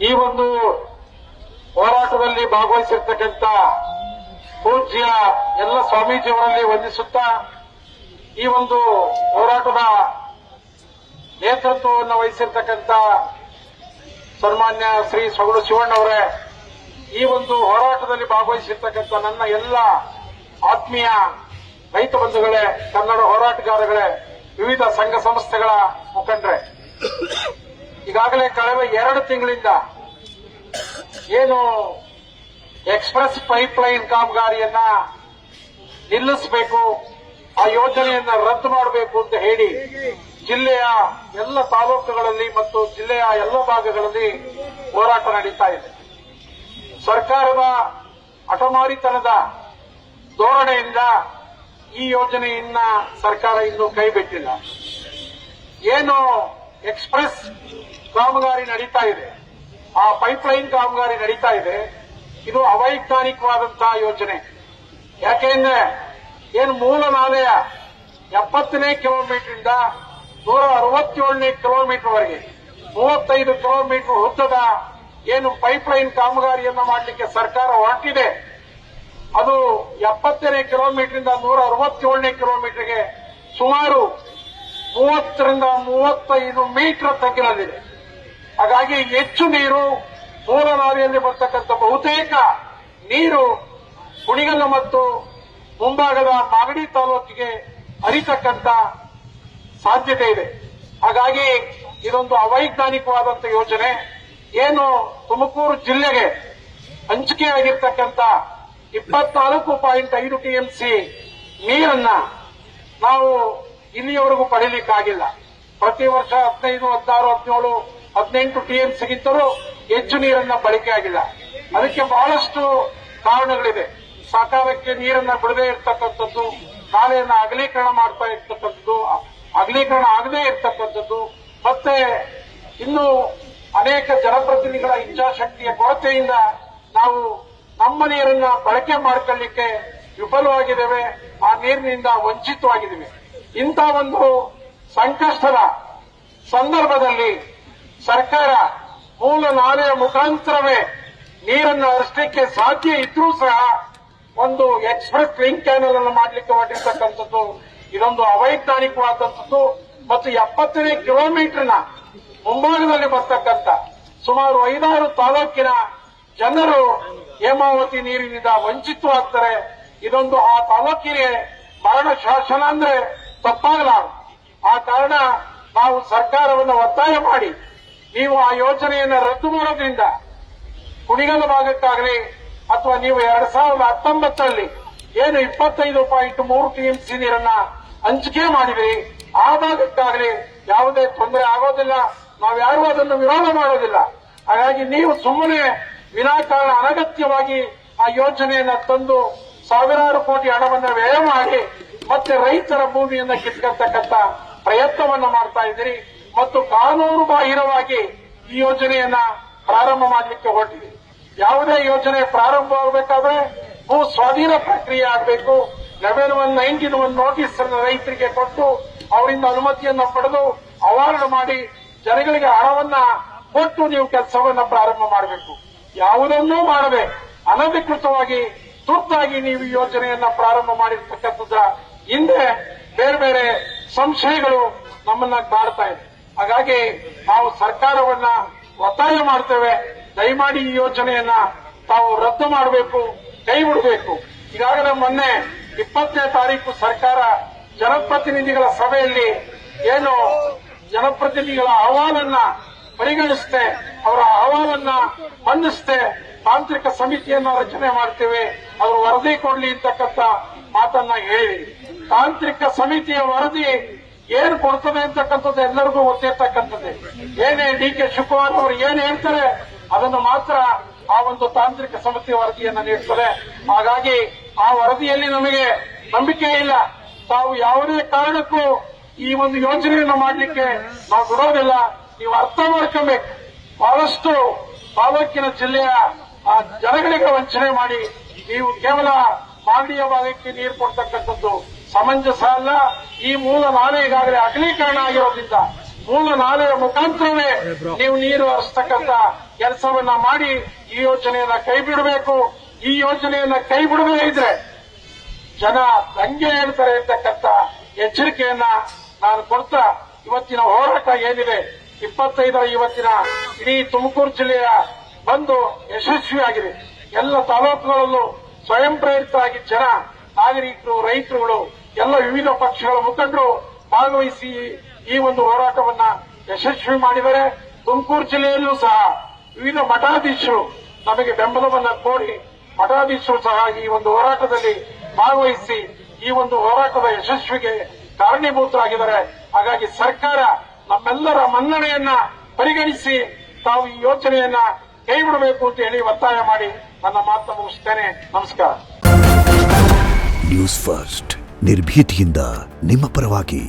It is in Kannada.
ಈ ಒಂದು ಹೋರಾಟದಲ್ಲಿ ಭಾಗವಹಿಸಿರ್ತಕ್ಕಂಥ ಪೂಜ್ಯ ಎಲ್ಲ ಸ್ವಾಮೀಜಿಯವರಲ್ಲಿ ವಂದಿಸುತ್ತಾ ಈ ಒಂದು ಹೋರಾಟದ ನೇತೃತ್ವವನ್ನು ವಹಿಸಿರ್ತಕ್ಕಂಥ ಸನ್ಮಾನ್ಯ ಶ್ರೀ ಸೊಗಡು ಶಿವಣ್ಣವರೇ, ಈ ಒಂದು ಹೋರಾಟದಲ್ಲಿ ಭಾಗವಹಿಸಿರ್ತಕ್ಕಂಥ ನನ್ನ ಎಲ್ಲ ಆತ್ಮೀಯ ರೈತ ಬಂಧುಗಳೇ, ಕನ್ನಡ ಹೋರಾಟಗಾರಗಳೇ, ವಿವಿಧ ಸಂಘ ಸಂಸ್ಥೆಗಳ ಮುಖಂಡರೇ, ಈಗಾಗಲೇ ಕಳೆದ 2 ತಿಂಗಳಿಂದ ಏನು ಎಕ್ಸ್ಪ್ರೆಸ್ ಪೈಪ್ಲೈನ್ ಕಾಮಗಾರಿಯನ್ನ ನಿಲ್ಲಿಸಬೇಕು, ಆ ಯೋಜನೆಯನ್ನ ರದ್ದು ಮಾಡಬೇಕು ಅಂತ ಹೇಳಿ ಜಿಲ್ಲೆಯ ಎಲ್ಲ ತಾಲೂಕುಗಳಲ್ಲಿ ಮತ್ತು ಜಿಲ್ಲೆಯ ಎಲ್ಲ ಭಾಗಗಳಲ್ಲಿ ಹೋರಾಟ ನಡೀತಾ ಇದೆ. ಸರ್ಕಾರದ ಹಠಮಾರಿತನದ ಧೋರಣೆಯಿಂದ ಈ ಯೋಜನೆಯನ್ನ ಸರ್ಕಾರ ಇನ್ನೂ ಕೈಬಿಟ್ಟಿಲ್ಲ. ಏನು ಎಕ್ಸ್ಪ್ರೆಸ್ ಕಾಮಗಾರಿ ನಡೀತಾ ಇದೆ, ಆ ಪೈಪ್ಲೈನ್ ಕಾಮಗಾರಿ ನಡೀತಾ ಇದೆ, ಇದು ಅವೈಜ್ಞಾನಿಕವಾದಂತಹ ಯೋಜನೆ. ಯಾಕೆಂದ್ರೆ ಏನು ಮೂಲ ನಾಲೆಯ 70ನೇ ಕಿಲೋಮೀಟರ್ 167ನೇ ಕಿಲೋಮೀಟರ್ ವರೆಗೆ 35 ಕಿಲೋಮೀಟರ್ ಉದ್ದದ ಏನು ಪೈಪ್ಲೈನ್ ಕಾಮಗಾರಿಯನ್ನು ಮಾಡಲಿಕ್ಕೆ ಸರ್ಕಾರ ಹೊರಟಿದೆ, ಅದು 70ನೇ ಕಿಲೋಮೀಟರ್ 167ನೇ ಕಿಲೋಮೀಟರ್ಗೆ ಸುಮಾರು 30ರಿಂದ 35 ಮೀಟರ್ ತಗ್ಗಿನಲ್ಲಿದೆ. ಹಾಗಾಗಿ ಹೆಚ್ಚು ನೀರು ಮೂಲ ನಾಲೆಯಲ್ಲಿ ಬರ್ತಕ್ಕಂಥ ಬಹುತೇಕ ನೀರು ಕುಣಿಗಲ್ ಮತ್ತು ಮುಂಭಾಗದ ಮಾಗಡಿ ತಾಲೂಕಿಗೆ ಹರಿತಕ್ಕಂಥ ಸಾಧ್ಯತೆ ಇದೆ. ಹಾಗಾಗಿ ಇದೊಂದು ಅವೈಜ್ಞಾನಿಕವಾದಂಥ ಯೋಜನೆ. ಏನು ತುಮಕೂರು ಜಿಲ್ಲೆಗೆ ಹಂಚಿಕೆಯಾಗಿರ್ತಕ್ಕಂಥ 24.5 ಟಿಎಂಸಿ ನೀರನ್ನ ನಾವು ಇಲ್ಲಿಯವರೆಗೂ ಪಡೆಯಲಿಕ್ಕಾಗಿಲ್ಲ. ಪ್ರತಿ ವರ್ಷ 15, 16, 17, 18 ಟಿಎಂಸಿಗಿಂತಲೂ ಹೆಚ್ಚು ನೀರನ್ನ ಬಳಕೆ ಆಗಿಲ್ಲ. ಅದಕ್ಕೆ ಬಹಳಷ್ಟು ಕಾರಣಗಳಿದೆ. ಸಕಾಲಕ್ಕೆ ನೀರನ್ನ ಬಿಡದೇ ಇರತಕ್ಕಂಥದ್ದು, ನಾಲೆಯನ್ನ ಅಗಲೀಕರಣ ಮಾಡ್ತಾ ಇರ್ತಕ್ಕಂಥದ್ದು, ಅಗಲೀಕರಣ ಆಗದೇ ಇರತಕ್ಕಂಥದ್ದು, ಮತ್ತೆ ಇನ್ನು ಅನೇಕ ಜನಪ್ರತಿನಿಧಿಗಳ ಇಚ್ಛಾಶಕ್ತಿಯ ಕೊರತೆಯಿಂದ ನಾವು ನಮ್ಮ ನೀರನ್ನ ಬಳಕೆ ಮಾಡಿಕೊಳ್ಳಲಿಕ್ಕೆ ವಿಫಲವಾಗಿದ್ದೇವೆ, ಆ ನೀರಿನಿಂದ ವಂಚಿತವಾಗಿದ್ದೇವೆ. ಇಂಥ ಒಂದು ಸಂಕಷ್ಟದ ಸಂದರ್ಭದಲ್ಲಿ ಸರ್ಕಾರ ಮೂಲ ನಾಲೆಯ ಮುಖಾಂತರವೇ ನೀರನ್ನು ಹರಿಸಲಿಕ್ಕೆ ಸಾಧ್ಯ ಇದ್ರೂ ಸಹ ಒಂದು ಎಕ್ಸ್ಪ್ರೆಸ್ ಲಿಂಕ್ ಕ್ಯಾನಲ್ ಅನ್ನು ಮಾಡಲಿಕ್ಕೆ ಹೊರಟಿರ್ತಕ್ಕಂಥದ್ದು ಇದೊಂದು ಅವೈಜ್ಞಾನಿಕವಾದಂಥದ್ದು. ಮತ್ತು 70ನೇ ಕಿಲೋಮೀಟರ್ನ ಮುಂಭಾಗದಲ್ಲಿ ಬರ್ತಕ್ಕಂಥ ಸುಮಾರು 5-6 ತಾಲೂಕಿನ ಜನರು ಹೇಮಾವತಿ ನೀರಿನಿಂದ ವಂಚಿತವಾಗ್ತಾರೆ. ಇದೊಂದು ಆ ತಾಲೂಕಿಗೆ ಮರಣ ಶಾಸನ ಅಂದ್ರೆ ತಪ್ಪಾಗಲಾರದು. ಆ ಕಾರಣ ನಾವು ಸರ್ಕಾರವನ್ನು ಒತ್ತಾಯ ಮಾಡಿ ನೀವು ಆ ಯೋಜನೆಯನ್ನು ರದ್ದು ಮಾಡೋದ್ರಿಂದ ಕುಣಿಗಲ್ ಭಾಗಕ್ಕಾಗಲಿ ಅಥವಾ ನೀವು 2019ರಲ್ಲಿ ಏನು 25.3 ಟಿಎಂಸಿ ನೀರನ್ನ ಹಂಚಿಕೆ ಮಾಡಿದ್ರಿ, ಆ ಭಾಗಕ್ಕಾಗಲಿ ಯಾವುದೇ ತೊಂದರೆ ಆಗೋದಿಲ್ಲ. ನಾವ್ಯಾರೂ ಅದನ್ನು ವಿರೋಧ ಮಾಡೋದಿಲ್ಲ. ಹಾಗಾಗಿ ನೀವು ಸುಮ್ಮನೆ ವಿನಾಕಾರಣ ಅನಗತ್ಯವಾಗಿ ಆ ಯೋಜನೆಯನ್ನ ತಂದು ಸಾವಿರಾರು ಕೋಟಿ ಹಣವನ್ನು ವ್ಯಯ ಮಾಡಿ ಮತ್ತೆ ರೈತರ ಭೂಮಿಯನ್ನ ಕಿತ್ಕೊಳ್ತಕ್ಕಂಥ ಪ್ರಯತ್ನವನ್ನ ಮಾಡ್ತಾ ಇದ್ದೀರಿ ಮತ್ತು ಕಾನೂನು ಬಾಹಿರವಾಗಿ ಈ ಯೋಜನೆಯನ್ನ ಪ್ರಾರಂಭ ಮಾಡಲಿಕ್ಕೆ ಹೊರಟಿದೆ. ಯಾವುದೇ ಯೋಜನೆ ಪ್ರಾರಂಭವಾಗಬೇಕಾದ್ರೆ ಭೂ ಸ್ವಾಧೀನ ಪ್ರಕ್ರಿಯೆ ಆಗಬೇಕು. 1191 ನೋಟಿಸ್ ಅನ್ನು ರೈತರಿಗೆ ಕೊಟ್ಟು ಅವರಿಂದ ಅನುಮತಿಯನ್ನು ಪಡೆದು ಅವಾರ್ಡ್ ಮಾಡಿ ಜನಗಳಿಗೆ ಹಣವನ್ನ ಕೊಟ್ಟು ನೀವು ಕೆಲಸವನ್ನ ಪ್ರಾರಂಭ ಮಾಡಬೇಕು. ಯಾವುದನ್ನೂ ಮಾಡದೆ ಅನಧಿಕೃತವಾಗಿ ತುರ್ತಾಗಿ ನೀವು ಈ ಯೋಜನೆಯನ್ನ ಪ್ರಾರಂಭ ಮಾಡಿರ್ತಕ್ಕಂಥದ್ರ ಹಿಂದೆ ಬೇರೆ ಬೇರೆ ಸಂಶಯಗಳು ನಮ್ಮನ್ನ ಕಾಡ್ತಾ ಇದೆ. ಹಾಗಾಗಿ ನಾವು ಸರ್ಕಾರವನ್ನ ಒತ್ತಾಯ ಮಾಡ್ತೇವೆ, ದಯಮಾಡಿ ಈ ಯೋಜನೆಯನ್ನ ತಾವು ರದ್ದು ಮಾಡಬೇಕು, ಕೈ ಬಿಡಬೇಕು. ಈಗಾಗಲೇ ಮೊನ್ನೆ 20ನೇ ತಾರೀಕು ಸರ್ಕಾರ ಜನಪ್ರತಿನಿಧಿಗಳ ಸಭೆಯಲ್ಲಿ ಏನು ಜನಪ್ರತಿನಿಧಿಗಳ ಅಹವಾಲನ್ನ ಪರಿಗಣಿಸುತ್ತೆ, ಅವರ ಅಹವಾಲನ್ನ ಮಂಡಿಸುತ್ತೆ, ತಾಂತ್ರಿಕ ಸಮಿತಿಯನ್ನ ರಚನೆ ಮಾಡ್ತೇವೆ, ಅವರು ವರದಿ ಕೊಡ್ಲಿ ಅಂತಕ್ಕಂಥ ಮಾತನ್ನ ಹೇಳಿ, ತಾಂತ್ರಿಕ ಸಮಿತಿಯ ವರದಿ ಏನು ಕೊಡ್ತದೆ ಅಂತಕ್ಕಂಥದ್ದು ಎಲ್ಲರಿಗೂ ಗೊತ್ತಿರ್ತಕ್ಕಂಥದ್ದೇ. ಏನೇ ಡಿ.ಕೆ. ಶಿವಕುಮಾರ್ ಅವರು ಏನು ಹೇಳ್ತಾರೆ ಅದನ್ನು ಮಾತ್ರ ಆ ಒಂದು ತಾಂತ್ರಿಕ ಸಮಿತಿ ವರದಿಯನ್ನ ನೀಡುತ್ತದೆ. ಹಾಗಾಗಿ ಆ ವರದಿಯಲ್ಲಿ ನಮಗೆ ನಂಬಿಕೆ ಇಲ್ಲ. ತಾವು ಯಾವುದೇ ಕಾರಣಕ್ಕೂ ಈ ಒಂದು ಯೋಜನೆಯನ್ನು ಮಾಡಲಿಕ್ಕೆ ನಾವು ಬಿಡೋದಿಲ್ಲ. ನೀವು ಅರ್ಥ ಮಾಡ್ಕೊಬೇಕು. ಬಹಳಷ್ಟು ತಾಲೂಕಿನ ಜಿಲ್ಲೆಯ ಜನಗಳಿಗೆ ವಂಚನೆ ಮಾಡಿ ನೀವು ಕೇವಲ ಮಾಗಡಿಯ ಭಾಗಕ್ಕೆ ನೀರು ಕೊಡ್ತಕ್ಕಂಥದ್ದು ಸಮಂಜಸ ಅಲ್ಲ. ಈ ಮೂಲ ನಾಲೆ ಈಗಾಗಲೇ ಅಗಲೀಕರಣ ಆಗಿರೋದ್ರಿಂದ ಮೂಲ ನಾಲೆಯ ಮುಖಾಂತರವೇ ನೀವು ನೀರು ಹರಿಸ್ತಕ್ಕಂಥ ಕೆಲಸವನ್ನ ಮಾಡಿ ಈ ಯೋಜನೆಯನ್ನ ಕೈ ಬಿಡಬೇಕು. ಈ ಯೋಜನೆಯನ್ನ ಕೈ ಬಿಡದೇ ಇದ್ರೆ ಜನ ದಂಗೆ ಹೇಳ್ತಾರೆ ಅಂತಕ್ಕಂಥ ಎಚ್ಚರಿಕೆಯನ್ನ ನಾನು ಕೊಡ್ತಾ ಇವತ್ತಿನ ಹೋರಾಟ ಏನಿದೆ 25ರ ಇವತ್ತಿನ ಇಡೀ ತುಮಕೂರು ಜಿಲ್ಲೆಯ ಬಂದು ಯಶಸ್ವಿಯಾಗಿದೆ. ಎಲ್ಲ ತಾಲೂಕುಗಳಲ್ಲೂ ಸ್ವಯಂ ಪ್ರೇರಿತರಾಗಿ ಜನ, ನಾಗರಿಕರು, ರೈತರುಗಳು, ಎಲ್ಲ ವಿವಿಧ ಪಕ್ಷಗಳ ಮುಖಂಡರು ಭಾಗವಹಿಸಿ ಈ ಒಂದು ಹೋರಾಟವನ್ನ ಯಶಸ್ವಿ ಮಾಡಿದರೆ ತುಮಕೂರು ಜಿಲ್ಲೆಯಲ್ಲೂ ಸಹ ವಿವಿಧ ಮಠಾಧೀಶರು ನಮಗೆ ಬೆಂಬಲವನ್ನ ಕೋರಿ ಮಠಾಧೀಶರು ಸಹ ಈ ಒಂದು ಹೋರಾಟದಲ್ಲಿ ಭಾಗವಹಿಸಿ ಈ ಒಂದು ಹೋರಾಟದ ಯಶಸ್ವಿಗೆ ಕಾರಣೀಭೂತರಾಗಿದ್ದಾರೆ. ಹಾಗಾಗಿ ಸರ್ಕಾರ ನಮ್ಮೆಲ್ಲರ ಮನ್ನಣೆಯನ್ನ ಪರಿಗಣಿಸಿ ತಾವು ಈ ಯೋಜನೆಯನ್ನ ಕೈ ಬಿಡಬೇಕು ಅಂತ ಹೇಳಿ ಒತ್ತಾಯ ಮಾಡಿ ನನ್ನ ಮಾತನ್ನು ಮುಗಿಸ್ತೇನೆ. ನಮಸ್ಕಾರ. ನ್ಯೂಸ್ ಫಸ್ಟ್ ನಿರ್ಭೀತಿಯಿಂದ ನಿಮ್ಮ ಪರವಾಗಿ.